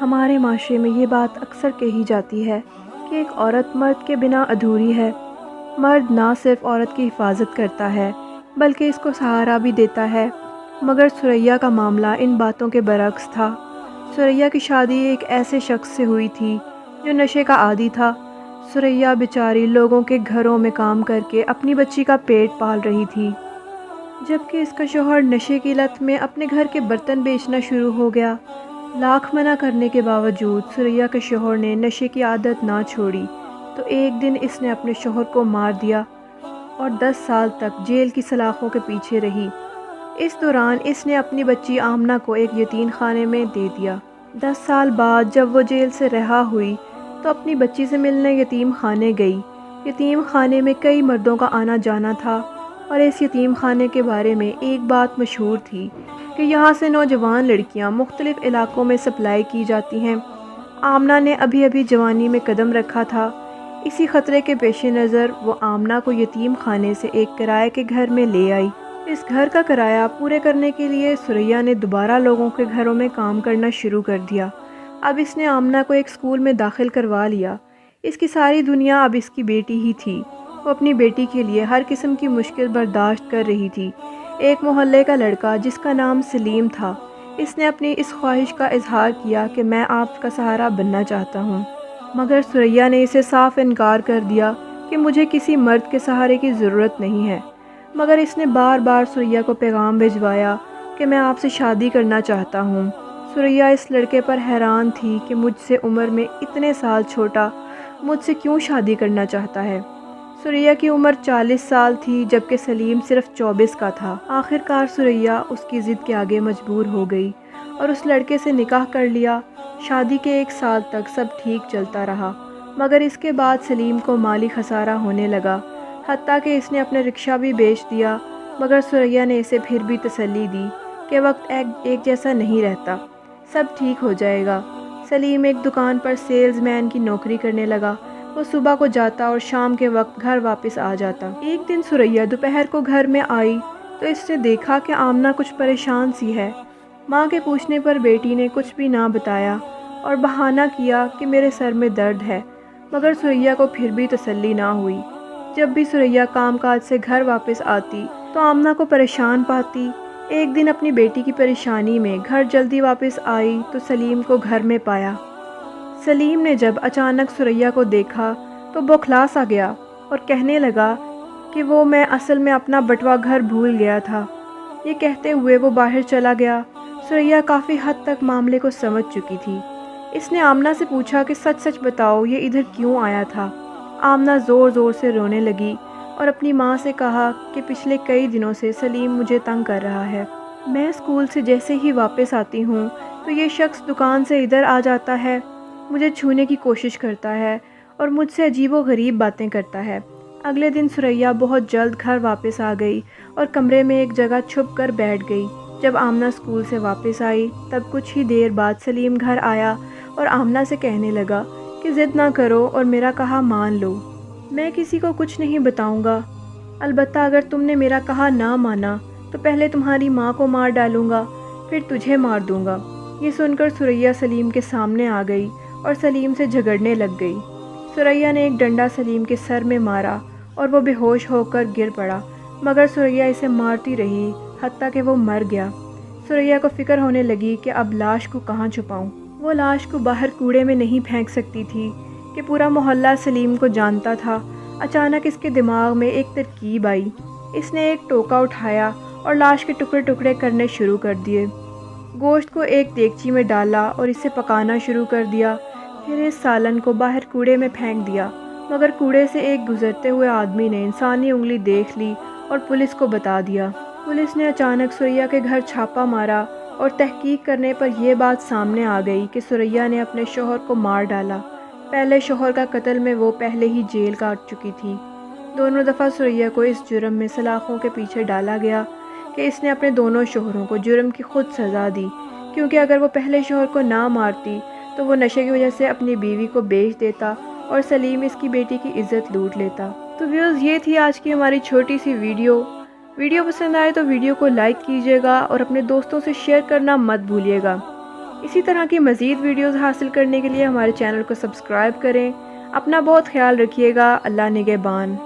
ہمارے معاشرے میں یہ بات اکثر کہی جاتی ہے کہ ایک عورت مرد کے بنا ادھوری ہے۔ مرد نہ صرف عورت کی حفاظت کرتا ہے بلکہ اس کو سہارا بھی دیتا ہے، مگر ثریا کا معاملہ ان باتوں کے برعکس تھا۔ ثریا کی شادی ایک ایسے شخص سے ہوئی تھی جو نشے کا عادی تھا۔ ثریا بیچاری لوگوں کے گھروں میں کام کر کے اپنی بچی کا پیٹ پال رہی تھی، جبکہ اس کا شوہر نشے کی لت میں اپنے گھر کے برتن بیچنا شروع ہو گیا۔ لاکھ منع کرنے کے باوجود ثریا کے شوہر نے نشے کی عادت نہ چھوڑی تو ایک دن اس نے اپنے شوہر کو مار دیا اور 10 سال تک جیل کی سلاخوں کے پیچھے رہی۔ اس دوران اس نے اپنی بچی آمنہ کو ایک یتیم خانے میں دے دیا۔ 10 سال بعد جب وہ جیل سے رہا ہوئی تو اپنی بچی سے ملنے یتیم خانے گئی۔ یتیم خانے میں کئی مردوں کا آنا جانا تھا اور اس یتیم خانے کے بارے میں ایک بات مشہور تھی کہ یہاں سے نوجوان لڑکیاں مختلف علاقوں میں سپلائی کی جاتی ہیں۔ آمنہ نے ابھی ابھی جوانی میں قدم رکھا تھا۔ اسی خطرے کے پیش نظر وہ آمنہ کو یتیم خانے سے ایک کرائے کے گھر میں لے آئی۔ اس گھر کا کرایہ پورے کرنے کے لیے ثریا نے دوبارہ لوگوں کے گھروں میں کام کرنا شروع کر دیا۔ اب اس نے آمنہ کو ایک اسکول میں داخل کروا لیا۔ اس کی ساری دنیا اب اس کی بیٹی ہی تھی۔ وہ اپنی بیٹی کے لیے ہر قسم کی مشکل برداشت کر رہی تھی۔ ایک محلے کا لڑکا جس کا نام سلیم تھا، اس نے اپنی اس خواہش کا اظہار کیا کہ میں آپ کا سہارا بننا چاہتا ہوں، مگر ثریا نے اسے صاف انکار کر دیا کہ مجھے کسی مرد کے سہارے کی ضرورت نہیں ہے۔ مگر اس نے بار بار ثریا کو پیغام بھجوایا کہ میں آپ سے شادی کرنا چاہتا ہوں۔ ثریا اس لڑکے پر حیران تھی کہ مجھ سے عمر میں اتنے سال چھوٹا مجھ سے کیوں شادی کرنا چاہتا ہے۔ ثریا کی عمر 40 سال تھی جبکہ سلیم صرف 24 کا تھا۔ آخر کار ثریا اس کی ضد کے آگے مجبور ہو گئی اور اس لڑکے سے نکاح کر لیا۔ شادی کے 1 سال تک سب ٹھیک چلتا رہا، مگر اس کے بعد سلیم کو مالی خسارہ ہونے لگا، حتیٰ کہ اس نے اپنا رکشہ بھی بیچ دیا۔ مگر ثریا نے اسے پھر بھی تسلی دی کہ وقت ایک جیسا نہیں رہتا، سب ٹھیک ہو جائے گا۔ سلیم ایک دکان پر سیلز مین کی نوکری کرنے لگا۔ وہ صبح کو جاتا اور شام کے وقت گھر واپس آ جاتا۔ ایک دن ثریا دوپہر کو گھر میں آئی تو اس نے دیکھا کہ آمنہ کچھ پریشان سی ہے۔ ماں کے پوچھنے پر بیٹی نے کچھ بھی نہ بتایا اور بہانہ کیا کہ میرے سر میں درد ہے، مگر ثریا کو پھر بھی تسلی نہ ہوئی۔ جب بھی ثریا کام کاج سے گھر واپس آتی تو آمنہ کو پریشان پاتی۔ ایک دن اپنی بیٹی کی پریشانی میں گھر جلدی واپس آئی تو سلیم کو گھر میں پایا۔ سلیم نے جب اچانک ثریا کو دیکھا تو بوکھلا سا گیا اور کہنے لگا کہ میں اصل میں اپنا بٹوا گھر بھول گیا تھا۔ یہ کہتے ہوئے وہ باہر چلا گیا۔ ثریا کافی حد تک معاملے کو سمجھ چکی تھی۔ اس نے آمنہ سے پوچھا کہ سچ سچ بتاؤ یہ ادھر کیوں آیا تھا۔ آمنہ زور زور سے رونے لگی اور اپنی ماں سے کہا کہ پچھلے کئی دنوں سے سلیم مجھے تنگ کر رہا ہے۔ میں اسکول سے جیسے ہی واپس آتی ہوں تو یہ شخص دکان سے ادھر آ جاتا ہے، مجھے چھونے کی کوشش کرتا ہے اور مجھ سے عجیب و غریب باتیں کرتا ہے۔ اگلے دن ثریا بہت جلد گھر واپس آ گئی اور کمرے میں ایک جگہ چھپ کر بیٹھ گئی۔ جب آمنہ اسکول سے واپس آئی تب کچھ ہی دیر بعد سلیم گھر آیا اور آمنہ سے کہنے لگا کہ ضد نہ کرو اور میرا کہا مان لو، میں کسی کو کچھ نہیں بتاؤں گا، البتہ اگر تم نے میرا کہا نہ مانا تو پہلے تمہاری ماں کو مار ڈالوں گا، پھر تجھے مار دوں گا۔ یہ سن کر ثریا سلیم کے سامنے آ گئی اور سلیم سے جھگڑنے لگ گئی۔ ثریا نے ایک ڈنڈا سلیم کے سر میں مارا اور وہ بے ہوش ہو کر گر پڑا، مگر ثریا اسے مارتی رہی حتیٰ کہ وہ مر گیا۔ ثریا کو فکر ہونے لگی کہ اب لاش کو کہاں چھپاؤں۔ وہ لاش کو باہر کوڑے میں نہیں پھینک سکتی تھی کہ پورا محلہ سلیم کو جانتا تھا۔ اچانک اس کے دماغ میں ایک ترکیب آئی۔ اس نے ایک ٹوکا اٹھایا اور لاش کے ٹکڑے ٹکڑے کرنے شروع کر دیے۔ گوشت کو ایک دیگچی میں ڈالا اور اسے پکانا شروع کر دیا، پھر اس سالن کو باہر کوڑے میں پھینک دیا، مگر کوڑے سے ایک گزرتے ہوئے آدمی نے انسانی انگلی دیکھ لی اور پولیس کو بتا دیا۔ پولیس نے اچانک ثریا کے گھر چھاپا مارا اور تحقیق کرنے پر یہ بات سامنے آ گئی کہ ثریا نے اپنے شوہر کو مار ڈالا۔ پہلے شوہر کا قتل میں وہ پہلے ہی جیل کاٹ چکی تھی۔ دونوں دفعہ ثریا کو اس جرم میں سلاخوں کے پیچھے ڈالا گیا کہ اس نے اپنے دونوں شوہروں کو جرم کی خود سزا دی، کیونکہ اگر وہ پہلے شوہر کو نہ مارتی تو وہ نشے کی وجہ سے اپنی بیوی کو بیچ دیتا اور سلیم اس کی بیٹی کی عزت لوٹ لیتا۔ تو ویوز یہ تھی آج کی ہماری چھوٹی سی ویڈیو پسند آئے تو ویڈیو کو لائک کیجیے گا اور اپنے دوستوں سے شیئر کرنا مت بھولیے گا۔ اسی طرح کی مزید ویڈیوز حاصل کرنے کے لیے ہمارے چینل کو سبسکرائب کریں۔ اپنا بہت خیال رکھیے گا۔ اللہ نگہبان۔